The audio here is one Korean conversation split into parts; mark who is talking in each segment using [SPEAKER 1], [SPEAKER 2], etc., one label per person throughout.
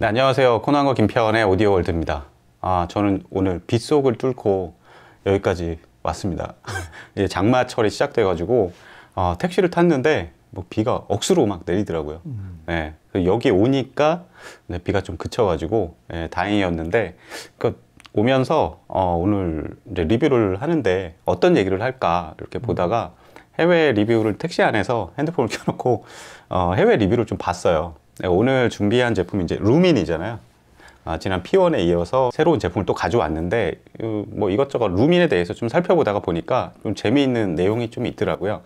[SPEAKER 1] 네, 안녕하세요. 코난과 김평의 오디오 월드입니다. 저는 오늘 빗속을 뚫고 여기까지 왔습니다. 이제 장마철이 시작돼가지고 택시를 탔는데 뭐 비가 억수로 막 내리더라고요. 네, 여기 오니까 네, 비가 좀 그쳐가지고 네, 다행이었는데 오면서 오늘 이제 리뷰를 하는데 어떤 얘기를 할까 이렇게 보다가 해외 리뷰를 택시 안에서 핸드폰을 켜놓고 해외 리뷰를 좀 봤어요. 네, 오늘 준비한 제품이 이제 루민이잖아요. 지난 P1에 이어서 새로운 제품을 또 가져왔는데 뭐 이것저것 루민에 대해서 좀 살펴보다가 보니까 좀 재미있는 내용이 좀 있더라고요.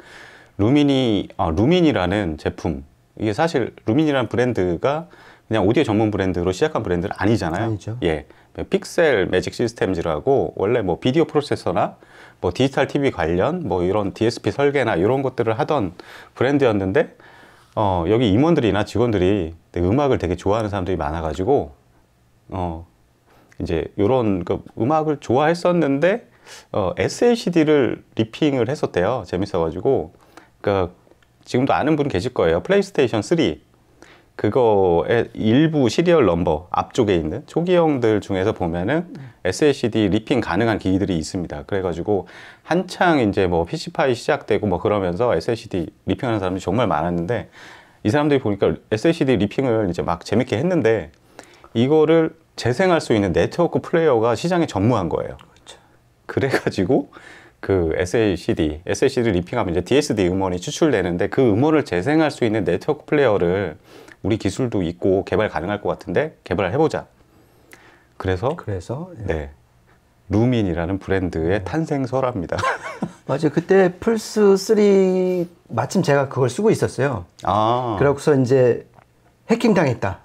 [SPEAKER 1] 루민이라는 제품, 이게 사실 루민이라는 브랜드가 그냥 오디오 전문 브랜드로 시작한 브랜드는 아니잖아요.
[SPEAKER 2] 아니죠.
[SPEAKER 1] 예, 픽셀 매직 시스템즈라고 원래 뭐 비디오 프로세서나 뭐 디지털 TV 관련 뭐 이런 DSP 설계나 이런 것들을 하던 브랜드였는데 여기 임원들이나 직원들이 음악을 되게 좋아하는 사람들이 많아가지고 이제 이런 음악을 좋아했었는데 SACD를 리핑을 했었대요. 재밌어가지고 지금도 아는 분 계실 거예요. 플레이스테이션 3 그거의 일부 시리얼 넘버 앞쪽에 있는 초기형들 중에서 보면은 SACD 리핑 가능한 기기들이 있습니다. 그래가지고 한창 이제 뭐 PC파이 시작되고 뭐 그러면서 SACD 리핑하는 사람들이 정말 많았는데 이 사람들이 보니까 SACD 리핑을 이제 막 재밌게 했는데 이거를 재생할 수 있는 네트워크 플레이어가 시장에 전무한 거예요.
[SPEAKER 2] 그렇죠.
[SPEAKER 1] 그래가지고 그 SACD 리핑하면 이제 DSD 음원이 추출되는데 그 음원을 재생할 수 있는 네트워크 플레이어를 우리 기술도 있고 개발 가능할 것 같은데 개발을 해보자. 그래서
[SPEAKER 2] 예.
[SPEAKER 1] 네, 루민이라는 브랜드의 탄생설합니다.
[SPEAKER 2] 맞아요. 그때 플스 3 마침 제가 그걸 쓰고 있었어요. 그러고서 이제 해킹 당했다.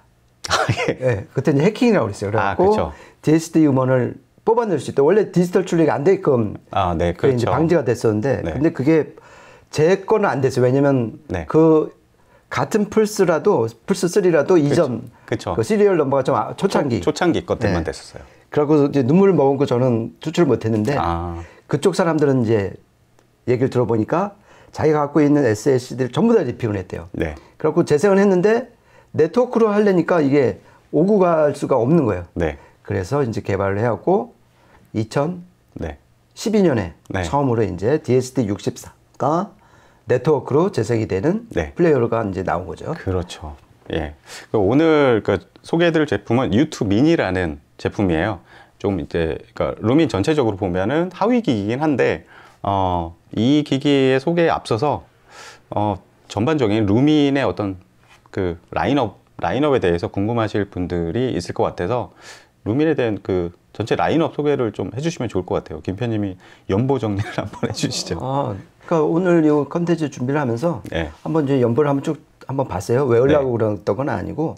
[SPEAKER 1] 예.
[SPEAKER 2] 네, 그때 이제 해킹이라고 그랬어요. 그래갖고
[SPEAKER 1] 그렇죠.
[SPEAKER 2] DSD 음원을 뽑아낼 수 있다. 원래 디지털 출력이 안 되게끔
[SPEAKER 1] 네,
[SPEAKER 2] 그게 이제
[SPEAKER 1] 그렇죠.
[SPEAKER 2] 방지가 됐었는데,
[SPEAKER 1] 네.
[SPEAKER 2] 근데 그게 제 거는 안 됐어요. 왜냐면
[SPEAKER 1] 네.
[SPEAKER 2] 그 같은 플스 3라도 이전
[SPEAKER 1] 그쵸.
[SPEAKER 2] 그 시리얼 넘버가 좀
[SPEAKER 1] 초창기 것들만
[SPEAKER 2] 네.
[SPEAKER 1] 됐었어요.
[SPEAKER 2] 그러고 이제 눈물을 머금고 저는 추출을 못했는데 그쪽 사람들은 이제 얘기를 들어보니까 자기가 갖고 있는 SSD를 전부 다 리핑을 했대요.
[SPEAKER 1] 네.
[SPEAKER 2] 그래갖고 재생을 했는데 네트워크로 하려니까 이게 오고 갈 수가 없는 거예요.
[SPEAKER 1] 네.
[SPEAKER 2] 그래서 이제 개발을 해갖고 2012년에
[SPEAKER 1] 네.
[SPEAKER 2] 처음으로 이제 DSD64가 네트워크로 재생이 되는
[SPEAKER 1] 네.
[SPEAKER 2] 플레이어가 이제 나온 거죠.
[SPEAKER 1] 그렇죠. 예. 오늘 소개해드릴 제품은 U2 미니라는 제품이에요. 좀 이제 루민 전체적으로 보면은 하위 기기이긴 한데 이 기기의 소개에 앞서서 전반적인 루민의 어떤 그 라인업에 대해서 궁금하실 분들이 있을 것 같아서 루민에 대한 그 전체 라인업 소개를 좀 해주시면 좋을 것 같아요. 김 편님이 연보 정리를 한번 해주시죠.
[SPEAKER 2] 그러니까 오늘 이 컨텐츠 준비를 하면서
[SPEAKER 1] 네.
[SPEAKER 2] 한번 이제 연보를 한번 봤어요. 외우려고 그랬던 건 아니고.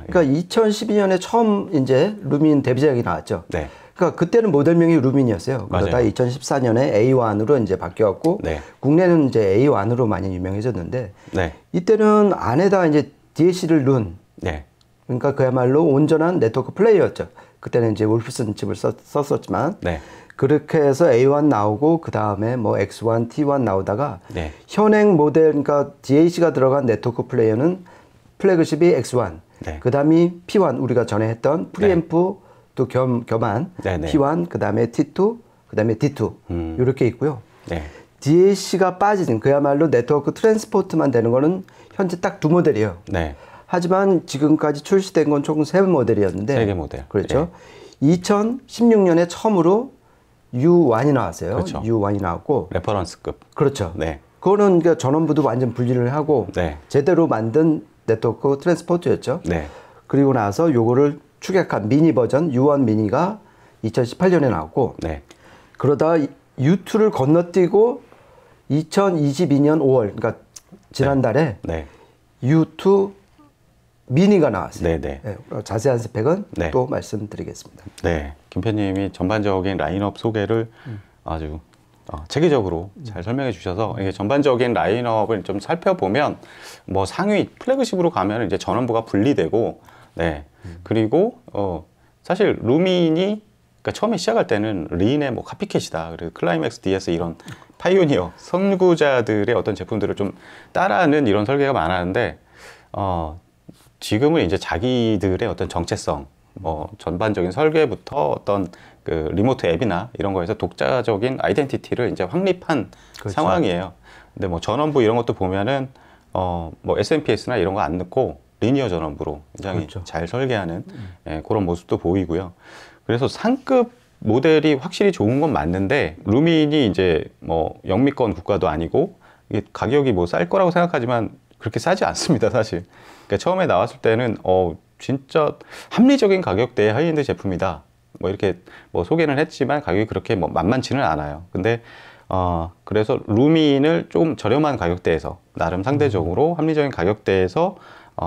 [SPEAKER 2] 그러니까 2012년에 처음 이제 루민 데뷔작이 나왔죠.
[SPEAKER 1] 네.
[SPEAKER 2] 그러니까 그때는 모델명이 루민이었어요. 그러다 2014년에 A1으로 이제 바뀌었고,
[SPEAKER 1] 네. 국내는
[SPEAKER 2] 이제 A1으로 많이 유명해졌는데,
[SPEAKER 1] 네.
[SPEAKER 2] 이때는 안에다 이제 DAC를 넣은,
[SPEAKER 1] 네.
[SPEAKER 2] 그러니까 그야말로 온전한 네트워크 플레이어였죠. 그때는 이제 울프슨 칩을 썼었지만,
[SPEAKER 1] 네.
[SPEAKER 2] 그렇게 해서 A1 나오고 그 다음에 뭐 X1, T1 나오다가
[SPEAKER 1] 네.
[SPEAKER 2] 현행 모델, 그러니까 DAC가 들어간 네트워크 플레이어는 플래그십이 X1,
[SPEAKER 1] 네.
[SPEAKER 2] 그 다음이 P1 우리가 전에 했던 프리앰프 또 겸한
[SPEAKER 1] 네네.
[SPEAKER 2] P1, 그 다음에 T2, 그 다음에 D2 이렇게 있고요.
[SPEAKER 1] 네.
[SPEAKER 2] DAC가 빠지는 그야말로 네트워크 트랜스포트만 되는 거는 현재 딱 두 모델이에요.
[SPEAKER 1] 네.
[SPEAKER 2] 하지만 지금까지 출시된 건 총 3모델이었는데
[SPEAKER 1] 3개 모델.
[SPEAKER 2] 그렇죠. 2016년에 처음으로 U1이 나왔어요.
[SPEAKER 1] 그렇죠.
[SPEAKER 2] U1이 나왔고
[SPEAKER 1] 레퍼런스급.
[SPEAKER 2] 그렇죠.
[SPEAKER 1] 네.
[SPEAKER 2] 그거는 그러니까 전원부도 완전 분리를 하고
[SPEAKER 1] 네.
[SPEAKER 2] 제대로 만든 네트워크 트랜스포트였죠.
[SPEAKER 1] 네.
[SPEAKER 2] 그리고 나서 요거를 축약한 미니 버전 U1 미니가 2018년에 나왔고
[SPEAKER 1] 네.
[SPEAKER 2] 그러다 U2를 건너뛰고 2022년 5월 그러니까 지난달에
[SPEAKER 1] 네.
[SPEAKER 2] U2 미니가 나왔어요.
[SPEAKER 1] 네네.
[SPEAKER 2] 네, 자세한 스펙은
[SPEAKER 1] 네.
[SPEAKER 2] 또 말씀드리겠습니다.
[SPEAKER 1] 네. 김 편님이 전반적인 라인업 소개를 아주 체계적으로 잘 설명해 주셔서 이게 전반적인 라인업을 좀 살펴보면 뭐 상위 플래그십으로 가면 이제 전원부가 분리되고 네. 그리고 사실 루민이 그러니까 처음에 시작할 때는 린의 뭐 카피캣이다. 그리고 클라이맥스 DS 이런 파이오니어 선구자들의 어떤 제품들을 좀 따라하는 이런 설계가 많았는데 지금은 이제 자기들의 어떤 정체성, 뭐 전반적인 설계부터 어떤 그 리모트 앱이나 이런 거에서 독자적인 아이덴티티를 이제 확립한
[SPEAKER 2] 그렇죠.
[SPEAKER 1] 상황이에요. 근데 뭐 전원부 이런 것도 보면은 뭐 SMPS나 이런 거 안 넣고 리니어 전원부로 굉장히
[SPEAKER 2] 그렇죠.
[SPEAKER 1] 잘 설계하는 예, 그런 모습도 보이고요. 그래서 상급 모델이 확실히 좋은 건 맞는데 루민이 이제 뭐 영미권 국가도 아니고 이게 가격이 뭐 쌀 거라고 생각하지만 그렇게 싸지 않습니다, 사실. 그러니까 처음에 나왔을 때는 진짜 합리적인 가격대의 하이엔드 제품이다. 뭐 이렇게 뭐 소개는 했지만 가격이 그렇게 뭐 만만치는 않아요. 근데 그래서 루민을 좀 저렴한 가격대에서 나름 상대적으로 합리적인 가격대에서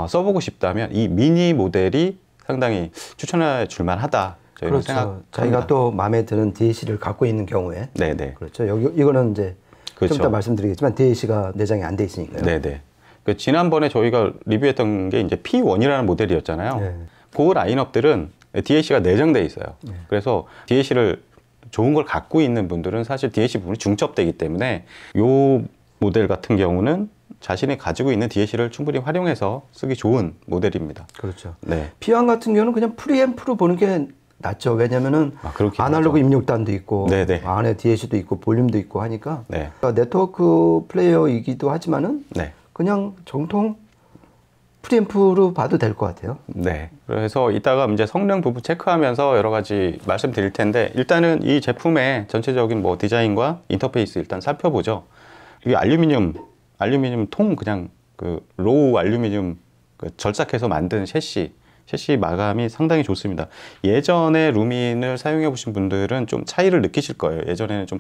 [SPEAKER 1] 써보고 싶다면 이 미니 모델이 상당히 추천해 줄만 하다. 저희는
[SPEAKER 2] 그렇죠.
[SPEAKER 1] 생각합니다.
[SPEAKER 2] 자기가 또 마음에 드는 DAC를 갖고 있는 경우에.
[SPEAKER 1] 네네.
[SPEAKER 2] 그렇죠. 이거는 이제
[SPEAKER 1] 그렇죠.
[SPEAKER 2] 좀 이따 말씀드리겠지만 DAC가 내장이 안 돼 있으니까요.
[SPEAKER 1] 네네. 그 지난번에 저희가 리뷰했던 게 이제 P1이라는 모델이었잖아요.
[SPEAKER 2] 네.
[SPEAKER 1] 그 라인업들은 DAC가 내장돼 있어요.
[SPEAKER 2] 네.
[SPEAKER 1] 그래서 DAC를 좋은 걸 갖고 있는 분들은 사실 DAC 부분이 중첩되기 때문에 요 모델 같은 경우는 자신이 가지고 있는 DAC를 충분히 활용해서 쓰기 좋은 모델입니다.
[SPEAKER 2] 그렇죠.
[SPEAKER 1] 네.
[SPEAKER 2] P1 같은 경우는 그냥 프리앰프로 보는 게 낫죠. 왜냐면은 아날로그
[SPEAKER 1] 하죠.
[SPEAKER 2] 입력단도 있고
[SPEAKER 1] 네네.
[SPEAKER 2] 안에 DAC도 있고 볼륨도 있고 하니까
[SPEAKER 1] 네.
[SPEAKER 2] 그러니까 네트워크 플레이어이기도 하지만은
[SPEAKER 1] 네.
[SPEAKER 2] 그냥 정통 프리앰프로 봐도 될 것 같아요.
[SPEAKER 1] 네. 그래서 이따가 이제 성능 부분 체크하면서 여러 가지 말씀드릴 텐데 일단은 이 제품의 전체적인 뭐 디자인과 인터페이스 일단 살펴보죠. 이게 알루미늄 통 그냥 그 로우 알루미늄 그 절삭해서 만든 셰시 마감이 상당히 좋습니다. 예전에 루민을 사용해 보신 분들은 좀 차이를 느끼실 거예요. 예전에는 좀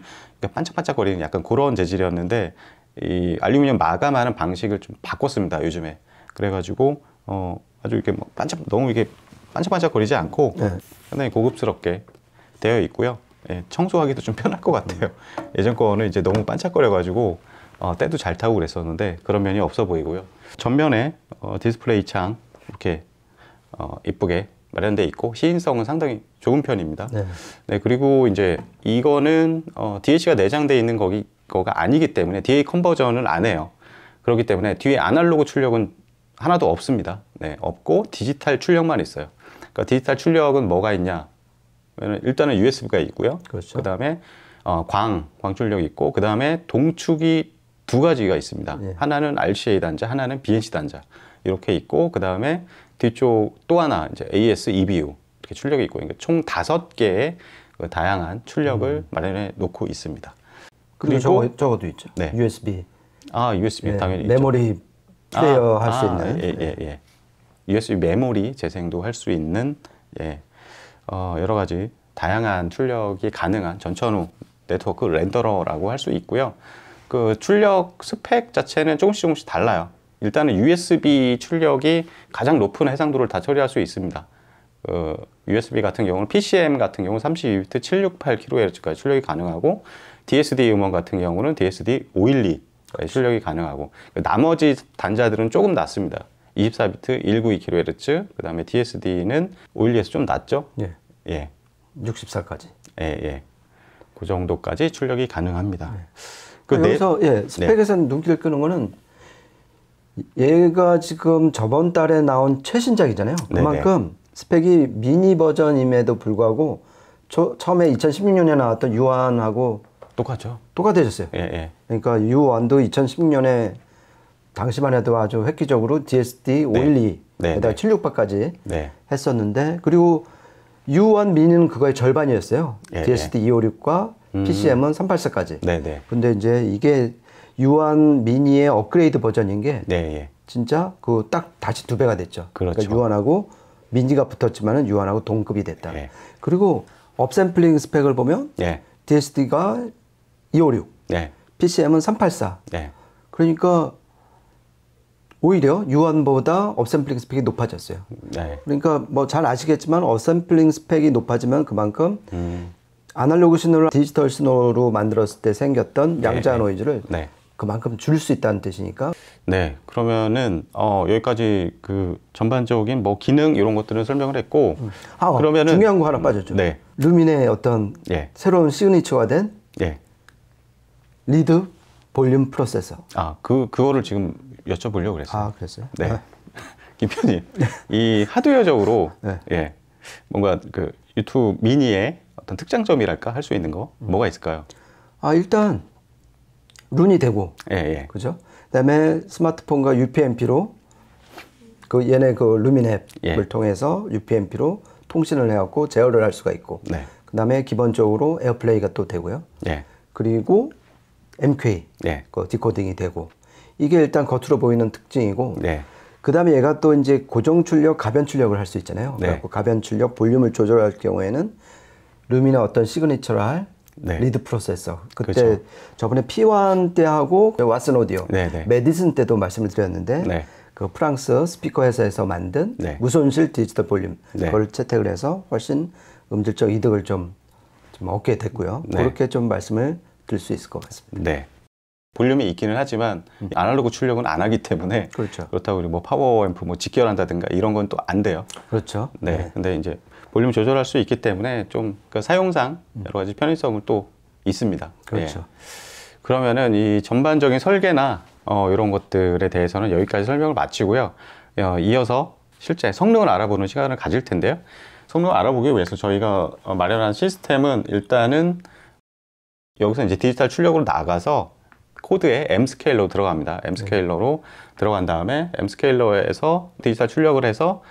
[SPEAKER 1] 반짝반짝거리는 약간 그런 재질이었는데 이 알루미늄 마감하는 방식을 좀 바꿨습니다. 요즘에. 그래가지고 아주 이렇게 뭐 너무 이게 반짝반짝거리지 않고
[SPEAKER 2] 네.
[SPEAKER 1] 상당히 고급스럽게 되어 있고요. 예, 청소하기도 좀 편할 것 같아요. 예전 거는 이제 너무 반짝거려가지고 때도 잘 타고 그랬었는데 그런 면이 없어 보이고요. 전면에 디스플레이 창 이렇게 이쁘게 마련되어 있고 시인성은 상당히 좋은 편입니다.
[SPEAKER 2] 네.
[SPEAKER 1] 네, 그리고 이제 이거는 DAC가 내장되어 있는 거가 아니기 때문에 DA 컨버전을 안 해요. 그렇기 때문에 뒤에 아날로그 출력은 하나도 없습니다. 네, 없고 디지털 출력만 있어요. 그러니까 디지털 출력은 뭐가 있냐? 일단은 USB가 있고요.
[SPEAKER 2] 그렇죠.
[SPEAKER 1] 그 다음에 광 출력이 있고, 그 다음에 동축이 두 가지가 있습니다.
[SPEAKER 2] 네.
[SPEAKER 1] 하나는 RCA 단자, 하나는 BNC 단자 이렇게 있고, 그 다음에 뒤쪽 또 하나 이제 AS, EBU 이렇게 출력이 있고, 그러니까 총 5개의 그 다양한 출력을 마련해 놓고 있습니다.
[SPEAKER 2] 그리고 저거도 있죠.
[SPEAKER 1] 네.
[SPEAKER 2] USB.
[SPEAKER 1] USB
[SPEAKER 2] 네,
[SPEAKER 1] 당연히
[SPEAKER 2] 메모리
[SPEAKER 1] 있죠.
[SPEAKER 2] 플레이어 할 수 있는.
[SPEAKER 1] 예. USB 메모리 재생도 할 수 있는 여러 가지 다양한 출력이 가능한 전천후 네트워크 렌더러라고 할 수 있고요. 그 출력 스펙 자체는 조금씩 달라요. 일단은 USB 출력이 가장 높은 해상도를 다 처리할 수 있습니다. USB 같은 경우는 PCM 같은 경우는 32비트 768kHz까지 출력이 가능하고 DSD 음원 같은 경우는 DSD 512까지 출력이 가능하고 나머지 단자들은 조금 낮습니다. 24비트 192kHz, 그 다음에 DSD는 512에서 좀 낮죠?
[SPEAKER 2] 예.
[SPEAKER 1] 예.
[SPEAKER 2] 64까지.
[SPEAKER 1] 예. 그 정도까지 출력이 가능합니다.
[SPEAKER 2] 여기서 스펙에서는 눈길을 끄는 거는 얘가 지금 저번 달에 나온 최신작이잖아요. 그만큼 스펙이 미니 버전임에도 불구하고 처음에 2016년에 나왔던 U1하고 똑같아졌어요.
[SPEAKER 1] 예.
[SPEAKER 2] 그러니까 U1도 2016년에 당시만 해도 아주 획기적으로 DSD 512에다가 768까지 했었는데, 그리고 U1 미니는 그거의 절반이었어요. DSD 256과 PCM은 384까지. 근데 이제 이게 U1 미니의 업그레이드 버전인 게 진짜 그 딱 다시 2배가 됐죠.
[SPEAKER 1] 그렇죠.
[SPEAKER 2] 그러니까 U1하고 미니가 붙었지만은 U1하고 동급이 됐다. 그리고 업샘플링 스펙을 보면 DSD가 256, PCM은 384. 그러니까 오히려 U1보다 업샘플링 스펙이 높아졌어요. 그러니까 뭐 잘 아시겠지만 업샘플링 스펙이 높아지면 그만큼 아날로그 신호를 디지털 신호로 만들었을 때 생겼던 양자 노이즈를 그만큼 줄일 수 있다는 뜻이니까.
[SPEAKER 1] 네, 그러면은 여기까지 그 전반적인 뭐 기능 이런 것들은 설명을 했고, 그러면은
[SPEAKER 2] 중요한 거 하나 빠졌죠. 루민의 어떤 새로운 시그니처가 된 리드 볼륨 프로세서.
[SPEAKER 1] 그거를 지금 여쭤보려고 그랬어요.
[SPEAKER 2] 그랬어요?
[SPEAKER 1] 네. 김편님, 이 하드웨어적으로
[SPEAKER 2] 네.
[SPEAKER 1] 예, 뭔가 그 유튜브 미니의 어떤 특장점이랄까 할 수 있는 거 뭐가 있을까요?
[SPEAKER 2] 일단 룬이 되고,
[SPEAKER 1] 예, 예.
[SPEAKER 2] 그죠? 그다음에 스마트폰과 UPnP로 얘네 그 루미넷을
[SPEAKER 1] 예.
[SPEAKER 2] 통해서 UPnP로 통신을 해갖고 제어를 할 수가 있고,
[SPEAKER 1] 네.
[SPEAKER 2] 그다음에 기본적으로 에어플레이가 또 되고요.
[SPEAKER 1] 예.
[SPEAKER 2] 그리고 MK
[SPEAKER 1] 예.
[SPEAKER 2] 그 디코딩이 되고, 이게 일단 겉으로 보이는 특징이고,
[SPEAKER 1] 네.
[SPEAKER 2] 그다음에 얘가 또 이제 고정 출력, 가변 출력을 할 수 있잖아요.
[SPEAKER 1] 네.
[SPEAKER 2] 그래서 가변 출력, 볼륨을 조절할 경우에는 루미나 어떤 시그니처를 할
[SPEAKER 1] 네.
[SPEAKER 2] 리드 프로세서. 그때
[SPEAKER 1] 그렇죠.
[SPEAKER 2] 저번에 P1 때하고 왓슨 오디오,
[SPEAKER 1] 네, 네.
[SPEAKER 2] 메디슨 때도 말씀을 드렸는데,
[SPEAKER 1] 네.
[SPEAKER 2] 그 프랑스 스피커 회사에서 만든
[SPEAKER 1] 네.
[SPEAKER 2] 무손실 디지털 볼륨,
[SPEAKER 1] 네.
[SPEAKER 2] 그걸 채택을 해서 훨씬 음질적 이득을 좀 얻게 됐고요.
[SPEAKER 1] 네.
[SPEAKER 2] 그렇게 좀 말씀을 드릴 수 있을 것 같습니다.
[SPEAKER 1] 네. 볼륨이 있기는 하지만 아날로그 출력은 안 하기 때문에
[SPEAKER 2] 그렇죠.
[SPEAKER 1] 그렇다고 우리 뭐 파워 앰프 뭐 직결한다든가 이런 건 또 안 돼요.
[SPEAKER 2] 그렇죠.
[SPEAKER 1] 네.
[SPEAKER 2] 네.
[SPEAKER 1] 근데 이제 볼륨 조절할 수 있기 때문에 좀 그 사용상 여러 가지 편의성은 또 있습니다.
[SPEAKER 2] 그렇죠.
[SPEAKER 1] 예. 그러면은 이 전반적인 설계나 이런 것들에 대해서는 여기까지 설명을 마치고요. 이어서 실제 성능을 알아보는 시간을 가질 텐데요. 성능을 알아보기 위해서 저희가 마련한 시스템은 일단은 여기서 이제 디지털 출력으로 나가서 코드에 M스케일러 들어갑니다. M스케일러로 들어간 다음에 M스케일러에서 디지털 출력을 해서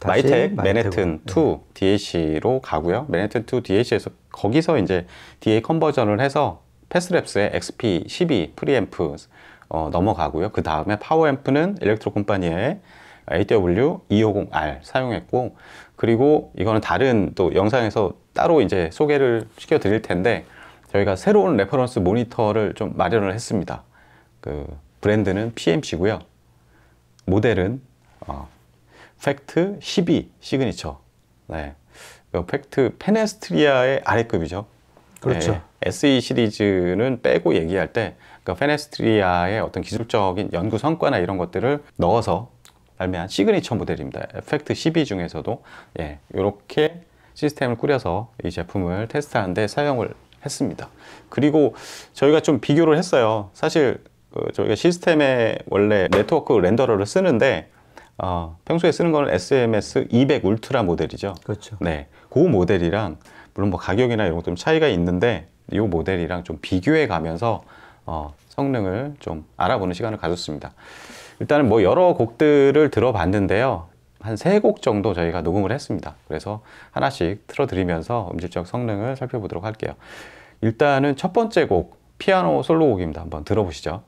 [SPEAKER 1] 마이텍 맨해튼 2 DAC로 가고요. 맨해튼 2 DAC에서 거기서 이제 DA 컨버전을 해서 패스랩스의 XP12 프리앰프 넘어가고요. 그 다음에 파워앰프는 일렉트로 콤파니의 AW250R 사용했고, 그리고 이거는 다른 또 영상에서 따로 이제 소개를 시켜 드릴 텐데, 저희가 새로운 레퍼런스 모니터를 좀 마련을 했습니다. 그 브랜드는 PMC고요. 모델은 팩트 12 시그니처. 네. 팩트 페네스트리아의 아래급이죠.
[SPEAKER 2] 그렇죠.
[SPEAKER 1] 네. SE 시리즈는 빼고 얘기할 때 페네스트리아의 어떤 기술적인 연구 성과나 이런 것들을 넣어서 발매한 시그니처 모델입니다. 팩트 12 중에서도 이렇게 시스템을 꾸려서 이 제품을 테스트하는데 사용을 했습니다. 그리고 저희가 좀 비교를 했어요. 사실 저희가 시스템에 원래 네트워크 렌더러를 쓰는데 평소에 쓰는 거는 SMS 200 울트라 모델이죠.
[SPEAKER 2] 그렇죠.
[SPEAKER 1] 네, 그 모델이랑 물론 뭐 가격이나 이런 것 좀 차이가 있는데 이 모델이랑 좀 비교해 가면서 성능을 좀 알아보는 시간을 가졌습니다. 일단은 뭐 여러 곡들을 들어봤는데요. 한 3곡 정도 저희가 녹음을 했습니다. 그래서 하나씩 틀어드리면서 음질적 성능을 살펴보도록 할게요. 일단은 첫 번째 곡, 피아노 솔로 곡입니다. 한번 들어보시죠.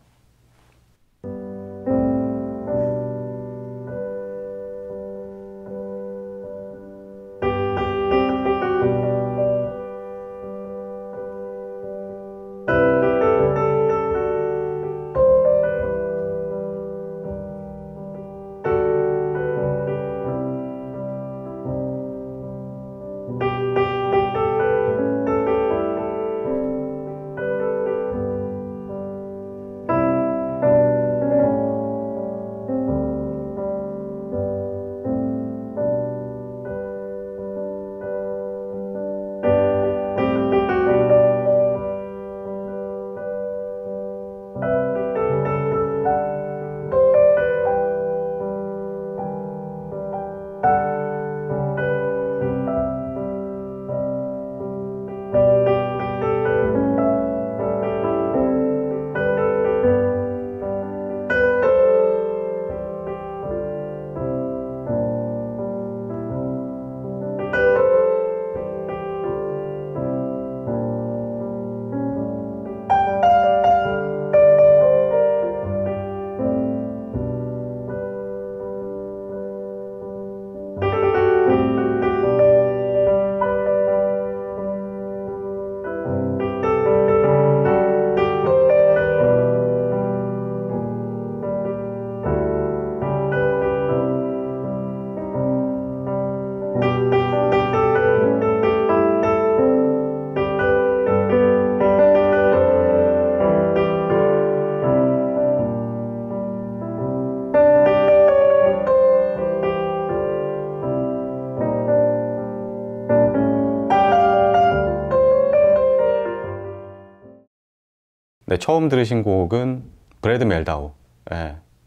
[SPEAKER 1] 네, 처음 들으신 곡은 브래드 멜다우,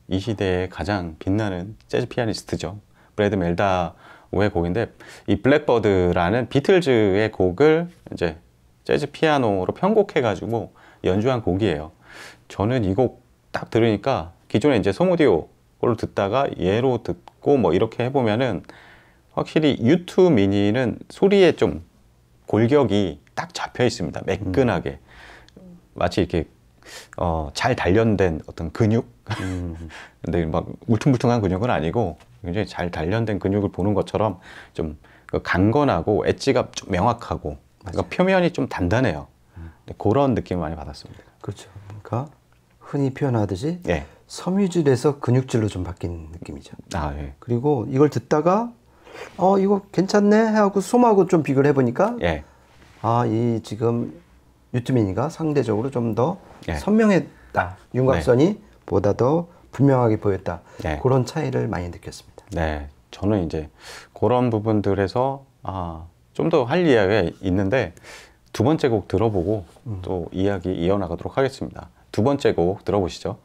[SPEAKER 1] 이 시대에 가장 빛나는 재즈 피아니스트죠. 브래드 멜다우의 곡인데, 이 블랙버드라는 비틀즈의 곡을 이제 재즈 피아노로 편곡해가지고 연주한 곡이에요. 저는 이 곡 딱 들으니까 기존에 이제 솜오디오 걸 듣다가 얘로 듣고 뭐 이렇게 해보면은 확실히 U2 미니는 소리에 좀 골격이 딱 잡혀 있습니다. 매끈하게. 마치 이렇게 잘 단련된 어떤 근육? 근데 막 울퉁불퉁한 근육은 아니고 굉장히 잘 단련된 근육을 보는 것처럼 좀 강건하고 엣지가 좀 명확하고 그러니까 표면이 좀 단단해요. 그런 느낌을 많이 받았습니다.
[SPEAKER 2] 그렇죠. 그러니까 흔히 표현하듯이
[SPEAKER 1] 예.
[SPEAKER 2] 섬유질에서 근육질로 좀 바뀐 느낌이죠.
[SPEAKER 1] 아, 예.
[SPEAKER 2] 그리고 이걸 듣다가 이거 괜찮네 하고 솜하고 좀 비교를 해보니까
[SPEAKER 1] 예.
[SPEAKER 2] 이 지금 유투미니가 상대적으로 좀 더
[SPEAKER 1] 예.
[SPEAKER 2] 선명했다. 윤곽선이
[SPEAKER 1] 네.
[SPEAKER 2] 보다 더 분명하게 보였다.
[SPEAKER 1] 네.
[SPEAKER 2] 그런 차이를 많이 느꼈습니다.
[SPEAKER 1] 네, 저는 이제 그런 부분들에서 좀 더 할 이야기가 있는데 두 번째 곡 들어보고 또 이야기 이어나가도록 하겠습니다. 두 번째 곡 들어보시죠.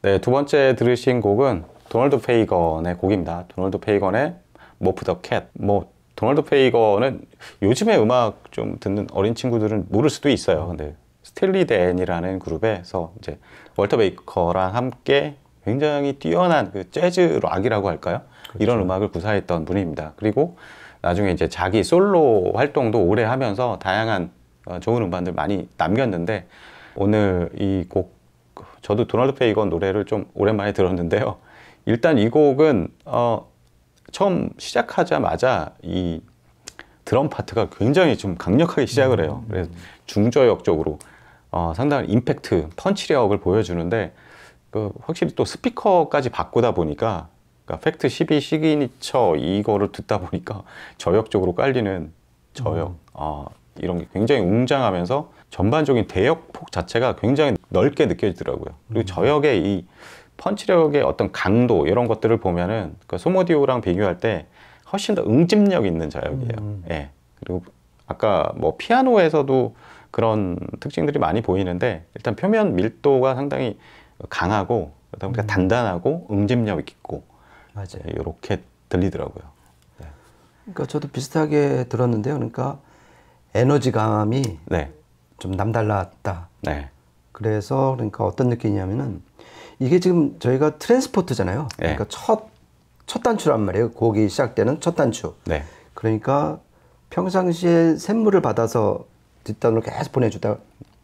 [SPEAKER 1] 네, 두 번째 들으신 곡은 도널드 페이건의 곡입니다. 도널드 페이건의 모프 더 캣. 뭐 도널드 페이건은 요즘에 음악 좀 듣는 어린 친구들은 모를 수도 있어요. 근데 스틸리 댄이라는 그룹에서 이제 월터 베이커랑 함께 굉장히 뛰어난 그 재즈 락이라고 할까요? 그렇죠. 이런 음악을 구사했던 분입니다. 그리고 나중에 이제 자기 솔로 활동도 오래 하면서 다양한 좋은 음반들 많이 남겼는데 오늘 이 곡 저도 도널드 페이건 노래를 좀 오랜만에 들었는데요. 일단 이 곡은 처음 시작하자마자 이 드럼 파트가 굉장히 좀 강력하게 시작을 해요. 그래서 중저역 쪽으로 상당한 임팩트, 펀치력을 보여주는데 확실히 또 스피커까지 바꾸다 보니까 그러니까 팩트 12 시그니처 이거를 듣다 보니까 저역 쪽으로 깔리는 저역 이런 게 굉장히 웅장하면서 전반적인 대역폭 자체가 굉장히 넓게 느껴지더라고요. 그리고 저역의 이 펀치력의 어떤 강도 이런 것들을 보면은 그 솜오디오랑 비교할 때 훨씬 더 응집력 있는 저역이에요. 예. 그리고 아까 뭐 피아노에서도 그런 특징들이 많이 보이는데 일단 표면 밀도가 상당히 강하고 그러다 보니까 단단하고 응집력 있고
[SPEAKER 2] 맞아요.
[SPEAKER 1] 이렇게 들리더라고요. 네.
[SPEAKER 2] 그러니까 저도 비슷하게 들었는데요. 그러니까 에너지감이
[SPEAKER 1] 네.
[SPEAKER 2] 좀 남달랐다.
[SPEAKER 1] 네.
[SPEAKER 2] 그래서 그러니까 어떤 느낌이냐면은 이게 지금 저희가 트랜스포트잖아요. 그러니까
[SPEAKER 1] 네.
[SPEAKER 2] 첫 단추란 말이에요. 곡이 시작되는 첫 단추.
[SPEAKER 1] 네.
[SPEAKER 2] 그러니까 평상시에 샘물을 받아서 뒷단으로 계속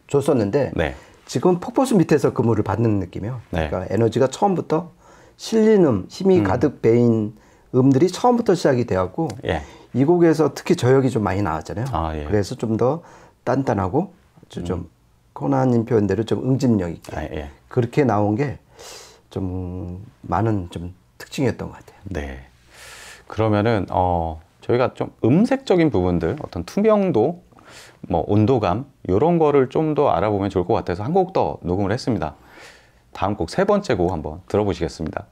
[SPEAKER 2] 줬었는데
[SPEAKER 1] 네.
[SPEAKER 2] 지금 폭포수 밑에서 그 물을 받는 느낌이에요.
[SPEAKER 1] 네.
[SPEAKER 2] 그러니까 에너지가 처음부터 실린 힘이 가득 배인 음들이 처음부터 시작이 되었고
[SPEAKER 1] 예.
[SPEAKER 2] 이 곡에서 특히 저역이 좀 많이 나왔잖아요.
[SPEAKER 1] 예.
[SPEAKER 2] 그래서 좀 더 단단하고 좀 코난님 표현대로 좀 응집력 있게
[SPEAKER 1] 예.
[SPEAKER 2] 그렇게 나온 게 좀 많은 좀 특징이었던 것 같아요.
[SPEAKER 1] 네. 그러면은 저희가 좀 음색적인 부분들, 어떤 투명도, 뭐 온도감 이런 거를 좀 더 알아보면 좋을 것 같아서 한 곡 더 녹음을 했습니다. 다음 곡 세 번째 곡 한번 들어보시겠습니다.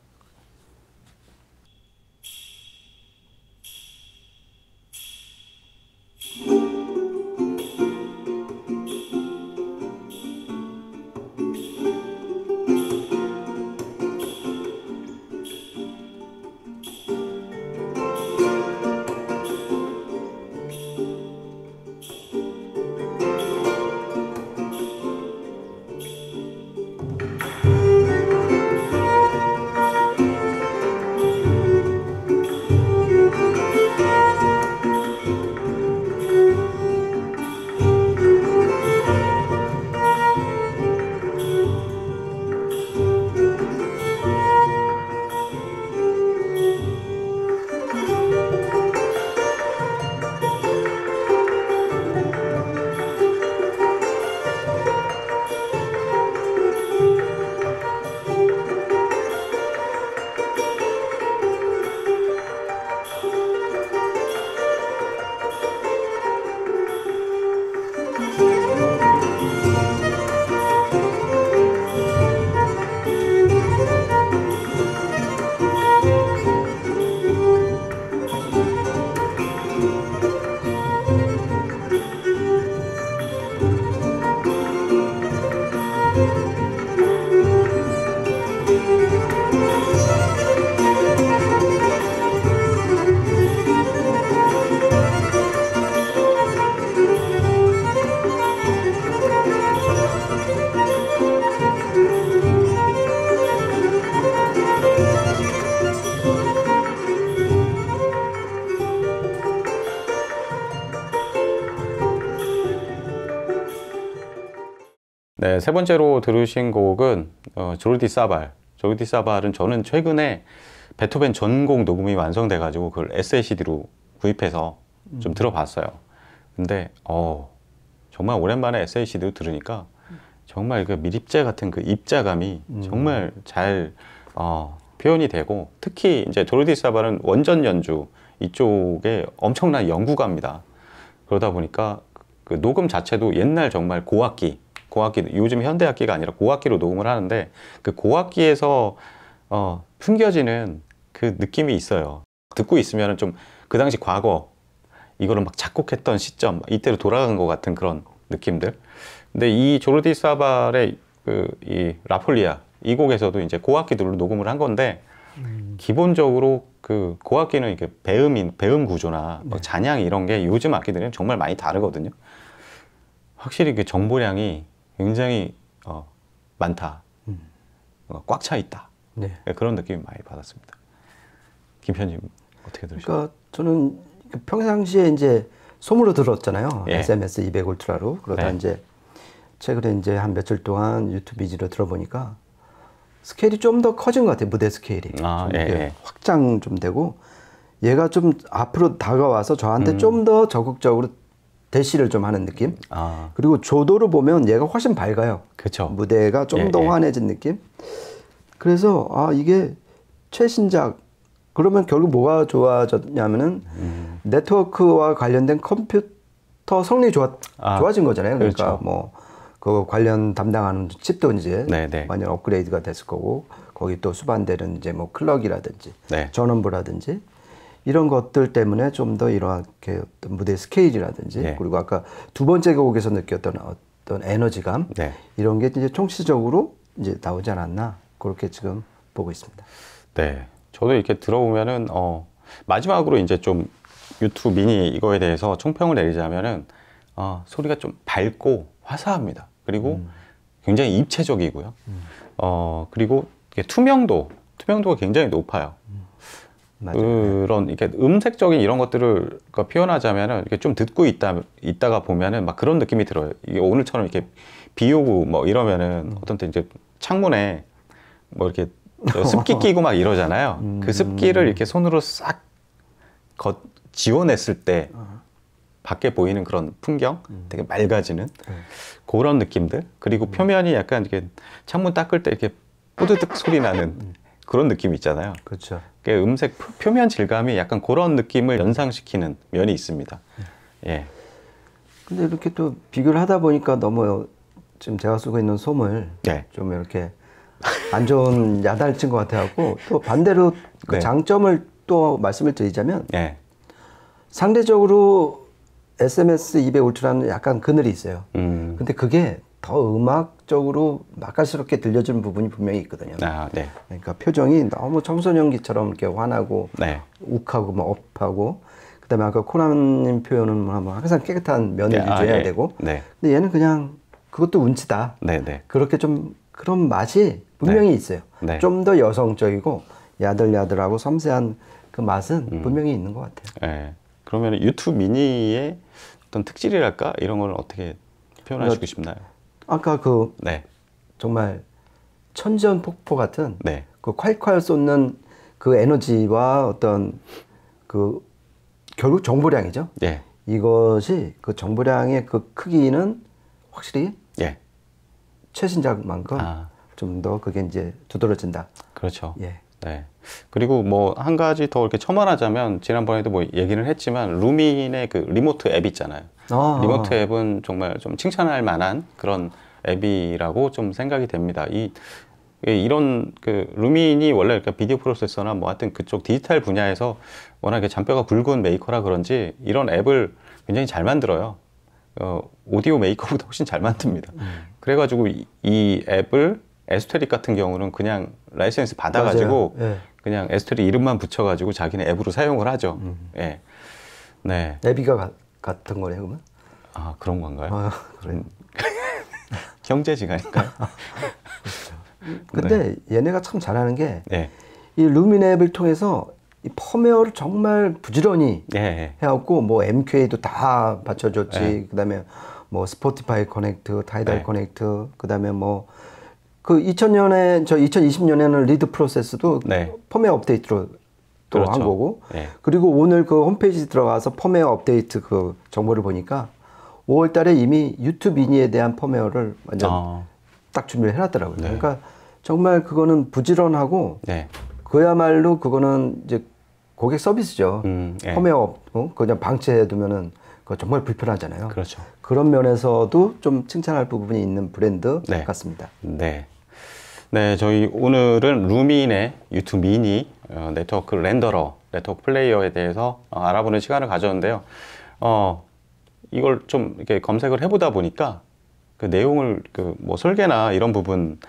[SPEAKER 1] 네, 세 번째로 들으신 곡은 조르디 사발. 조르디 사발은 저는 최근에 베토벤 전곡 녹음이 완성돼가지고 그걸 SACD로 구입해서 좀 들어봤어요. 근데 정말 오랜만에 SACD로 들으니까 정말 그 미립자 같은 그 입자감이 정말 잘 표현이 되고, 특히 이제 조르디 사발은 원전 연주 이쪽에 엄청난 연구가입니다. 그러다 보니까 그 녹음 자체도 옛날 정말 고악기, 요즘 현대악기가 아니라 고악기로 녹음을 하는데, 그 고악기에서 풍겨지는 그 느낌이 있어요. 듣고 있으면 좀 그 당시 과거, 이거를 막 작곡했던 시점, 이때로 돌아간 것 같은 그런 느낌들. 근데 이 조르디 사발의 이 라폴리아, 이 곡에서도 이제 고악기들로 녹음을 한 건데, 기본적으로 그 고악기는 이렇게 배음 구조나 뭐 잔향 이런 게 요즘 악기들은 정말 많이 다르거든요. 확실히 그 정보량이 굉장히 많다, 꽉 차 있다. 네. 그런 느낌을 많이 받았습니다. 김 편님 어떻게 들으셨어요?
[SPEAKER 2] 그러니까 저는 평상시에 이제 소문으로 들었잖아요. 예. SMS 200 울트라로. 그러다 네. 이제 최근에 이제 한 며칠 동안 유튜브 이지로 들어보니까 스케일이 좀 더 커진 것 같아요. 무대 스케일이. 예. 확장 좀 되고, 얘가 좀 앞으로 다가와서 저한테 좀 더 적극적으로 대시를 좀 하는 느낌. 그리고 조도를 보면 얘가 훨씬 밝아요.
[SPEAKER 1] 그쵸.
[SPEAKER 2] 무대가 좀 더 환해진 느낌. 그래서 이게 최신작. 그러면 결국 뭐가 좋아졌냐면은 네트워크와 관련된 컴퓨터 성능이 좋아진 거잖아요. 그러니까 그렇죠. 뭐 그 관련 담당하는 칩도 이제 네네. 완전 업그레이드가 됐을 거고, 거기 또 수반되는 이제 뭐 클럭이라든지 네. 전원부라든지 이런 것들 때문에 좀 더 이렇게 어떤 무대 스케일이라든지 네. 그리고 아까 두 번째 곡에서 느꼈던 어떤 에너지감 네. 이런 게 이제 총체적으로 이제 나오지 않았나, 그렇게 지금 보고 있습니다.
[SPEAKER 1] 네, 저도 이렇게 들어보면은 마지막으로 이제 좀 유튜브 미니 이거에 대해서 총평을 내리자면은 소리가 좀 밝고 화사합니다. 그리고 굉장히 입체적이고요. 그리고 이게 투명도가 굉장히 높아요. 그런 이렇게 음색적인 이런 것들을 표현하자면은 이렇게 좀 듣고 있다가 보면은 막 그런 느낌이 들어요. 이게 오늘처럼 이렇게 비 오고 뭐 이러면은 어떤 때 이제 창문에 뭐 이렇게 습기 끼고 막 이러잖아요. 그 습기를 이렇게 손으로 싹 지워냈을 때 밖에 보이는 그런 풍경, 되게 맑아지는 그런 느낌들. 그리고 표면이 약간 이렇게 창문 닦을 때 이렇게 뽀드득 소리 나는 그런 느낌 있잖아요.
[SPEAKER 2] 그렇죠.
[SPEAKER 1] 음색 표면 질감이 약간 그런 느낌을 연상시키는 면이 있습니다. 예.
[SPEAKER 2] 근데 이렇게 또 비교를 하다 보니까 너무 지금 제가 쓰고 있는 솜을 네. 좀 이렇게 안 좋은 야단을 친 것 같아갖고, 또 반대로 그 네. 장점을 또 말씀을 드리자면 네. 상대적으로 SMS 200 울트라는 약간 그늘이 있어요. 근데 그게 더 음악적으로 맛깔스럽게 들려주는 부분이 분명히 있거든요. 네. 그러니까 표정이 너무 청소년기처럼 이렇게 환하고 네. 욱하고 막 업하고, 그다음에 아까 코난님 표현은 뭐 항상 깨끗한 면을 유지해야 예. 되고 네. 근데 얘는 그냥 그것도 운치다. 네. 그렇게 좀 그런 맛이 분명히 네. 있어요. 네. 좀 더 여성적이고 야들야들하고 섬세한 그 맛은 분명히 있는 것 같아요.
[SPEAKER 1] 네. 그러면 유튜브 미니의 어떤 특질이랄까? 이런 걸 어떻게 표현하시고 싶나요?
[SPEAKER 2] 아까 네. 정말 천지연폭포 같은 네. 그 콸콸 쏟는 그 에너지와 어떤 그 결국 정보량이죠. 네. 이것이 그 정보량의 그 크기는 확실히 네. 최신작만큼 좀 더 그게 이제 두드러진다.
[SPEAKER 1] 그렇죠. 예. 네. 그리고 뭐 한 가지 더 이렇게 첨언하자면, 지난번에도 뭐 얘기를 했지만 루민의 그 리모트 앱 있잖아요. 리모트 앱은 정말 좀 칭찬할 만한 그런 앱이라고 좀 생각이 됩니다. 이런 그 루민이 원래 이렇게 비디오 프로세서나 뭐 하여튼 그쪽 디지털 분야에서 워낙에 잔뼈가 굵은 메이커라 그런지 이런 앱을 굉장히 잘 만들어요. 오디오 메이커보다 훨씬 잘 만듭니다. 그래가지고 이 앱을 에스테릭 같은 경우는 그냥 라이센스 받아가지고 예. 그냥 에스테릭 이름만 붙여가지고 자기네 앱으로 사용을 하죠. 예. 네.
[SPEAKER 2] 앱이가 같은 거네요, 그러면?
[SPEAKER 1] 그런 건가요? 그래. 경제지가니까요.
[SPEAKER 2] 그렇죠. 근데 네. 얘네가 참 잘하는 게 이 루민 앱을 통해서 이 펌웨어를 정말 부지런히 해갖고 뭐 MQA도 다 받쳐줬지. 그다음에 뭐 스포티파이 커넥트, 타이달
[SPEAKER 1] 네.
[SPEAKER 2] 커넥트, 그다음에 뭐 그 2000년에 2020년에는 리드 프로세스도
[SPEAKER 1] 네.
[SPEAKER 2] 펌웨어 업데이트로 또 한
[SPEAKER 1] 그렇죠.
[SPEAKER 2] 거고.
[SPEAKER 1] 네.
[SPEAKER 2] 그리고 오늘 그 홈페이지 들어가서 펌웨어 업데이트 그 정보를 보니까 5월 달에 이미 유튜브 미니에 대한 펌웨어를 완전 딱 준비를 해놨더라고요.
[SPEAKER 1] 네.
[SPEAKER 2] 그러니까 정말 그거는 부지런하고
[SPEAKER 1] 네.
[SPEAKER 2] 그야말로 그거는 이제 고객 서비스죠.
[SPEAKER 1] 네.
[SPEAKER 2] 펌웨어 그냥 방치해두면은 그거 정말 불편하잖아요.
[SPEAKER 1] 그렇죠.
[SPEAKER 2] 그런 면에서도 좀 칭찬할 부분이 있는 브랜드
[SPEAKER 1] 네.
[SPEAKER 2] 같습니다.
[SPEAKER 1] 네. 네, 저희 오늘은 루민의 유튜브 미니 네트워크 렌더러, 네트워크 플레이어에 대해서 알아보는 시간을 가졌는데요. 이걸 좀 이렇게 검색을 해보다 보니까 그 내용을 그 뭐 설계나 이런 부분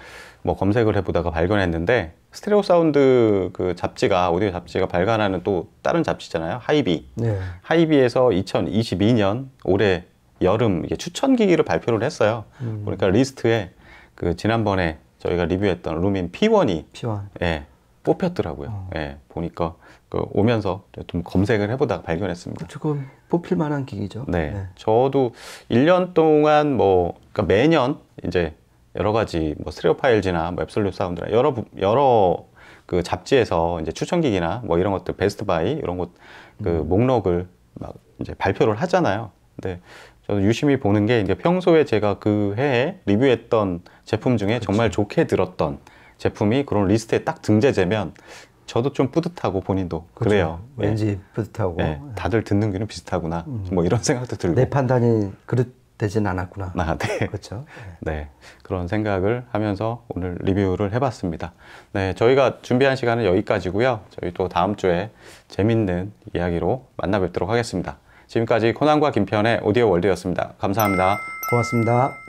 [SPEAKER 1] 뭐 검색을 해보다가 발견했는데 스테레오 사운드 그 잡지가 오디오 잡지가 발간하는 또 다른 잡지잖아요. 하이비.
[SPEAKER 2] 네.
[SPEAKER 1] 하이비에서 2022년 올해 여름 이게 추천기기를 발표를 했어요. 그러니까 리스트에 그 지난번에 저희가 리뷰했던 루민 P1이 예, 뽑혔더라고요. 예, 보니까 그 오면서 좀 검색을 해보다가 발견했습니다.
[SPEAKER 2] 조금 뽑힐 만한 기기죠.
[SPEAKER 1] 네, 네. 저도 1년 동안 뭐 그러니까 매년 이제 여러 가지 뭐 스테레오 파일즈나 뭐 앱솔루트 사운드나 여러 그 잡지에서 이제 추천기기나 뭐 이런 것들 베스트 바이 이런 것 그 목록을 막 이제 발표를 하잖아요. 근데 저도 유심히 보는 게 이제 평소에 제가 그 해에 리뷰했던 제품 중에 그렇죠. 정말 좋게 들었던 제품이 그런 리스트에 딱 등재되면 저도 좀 뿌듯하고 본인도 그렇죠. 그래요.
[SPEAKER 2] 왠지 네. 뿌듯하고
[SPEAKER 1] 네. 다들 듣는 귀는 비슷하구나. 뭐 이런 생각도 들고
[SPEAKER 2] 내 판단이 그릇되진 않았구나.
[SPEAKER 1] 네.
[SPEAKER 2] 그렇죠.
[SPEAKER 1] 네, 그런 생각을 하면서 오늘 리뷰를 해봤습니다. 네, 저희가 준비한 시간은 여기까지고요. 저희 또 다음 주에 재밌는 이야기로 만나 뵙도록 하겠습니다. 지금까지 코난과 김편의 오디오 월드였습니다. 감사합니다.
[SPEAKER 2] 고맙습니다.